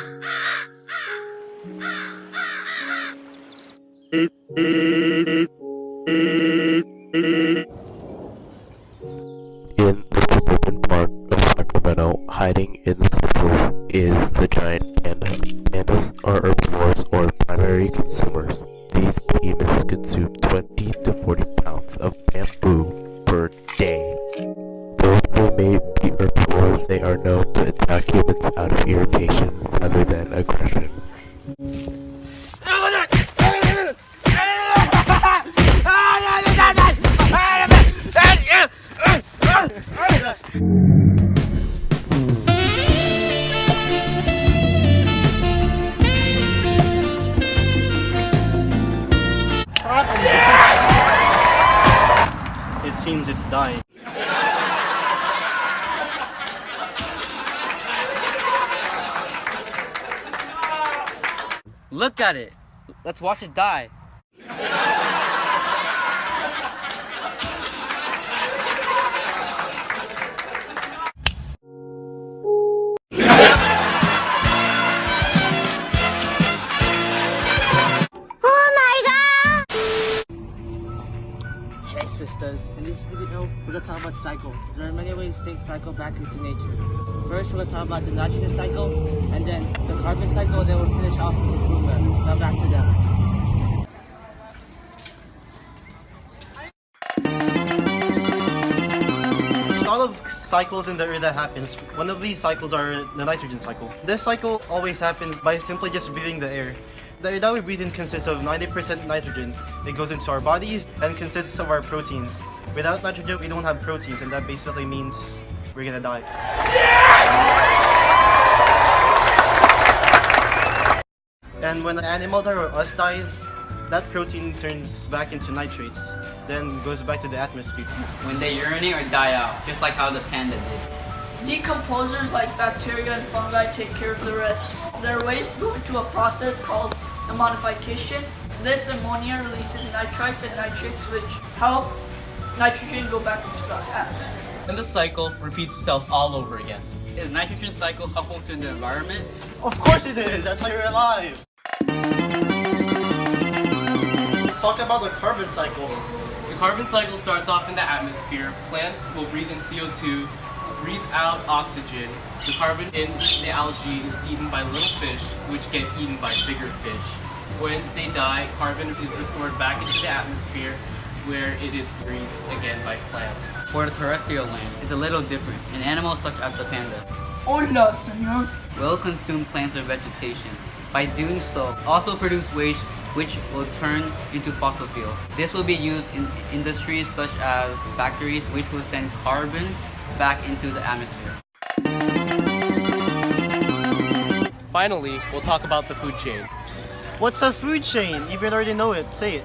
In the suburban part of Sacramento, hiding in the thistles is the giant panda. Pandas are herbivores or primary consumers. These behemoths consume 20 to 40 pounds of bamboo per day. Though they may be herbivores, they are known to attack humans out of irritation rather than aggression. It seems it's dying. Look at it. Let's watch it die. Hey sisters, in this video we're going to talk about cycles. There are many ways things cycle back into nature. First we're going to talk about the nitrogen cycle, and then the carbon cycle, then we'll finish off with the food web. Now back to them. There's a lot of cycles in the earth that happens. One of these cycles are the nitrogen cycle. This cycle always happens by simply just breathing the air. The air that we breathe in consists of 90% nitrogen. It goes into our bodies and consists of our proteins. Without nitrogen, we don't have proteins, and that basically means we're gonna die. And when an animal or us dies, that protein turns back into nitrates, then goes back to the atmosphere. When they urinate or die out, just like how the panda did. Decomposers like bacteria and fungi take care of the rest. Their waste go into a process called ammonification. This ammonia releases nitrites and nitrates, which help nitrogen go back into the atmosphere. And the cycle repeats itself all over again. Is nitrogen cycle helpful to the environment? Of course it is! That's why you're alive! Let's talk about the carbon cycle. The carbon cycle starts off in the atmosphere. Plants will breathe in CO2, breathe out oxygen. The carbon in the algae is eaten by little fish, which get eaten by bigger fish. When they die, carbon is restored back into the atmosphere, where it is breathed again by plants. For the terrestrial land, it's a little different, and animals such as the panda Hola, señor. will consume plants or vegetation. By doing so, also produce waste which will turn into fossil fuel. This will be used in industries such as factories, which will send carbon back into the atmosphere. Finally, we'll talk about the food chain. What's a food chain? You even already know it. Say it.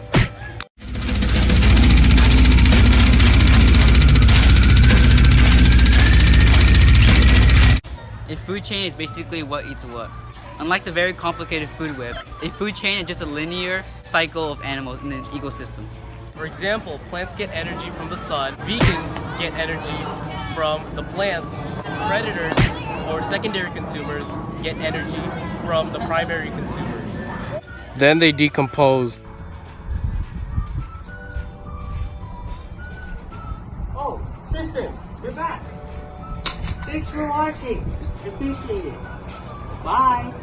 A food chain is basically what eats what. Unlike the very complicated food web, a food chain is just a linear cycle of animals in an ecosystem. For example, plants get energy from the sun, vegans get energy from the plants, predators or secondary consumers get energy from the primary consumers. Then they decompose. Oh, sisters, you're back. Thanks for watching. Appreciate it. Bye.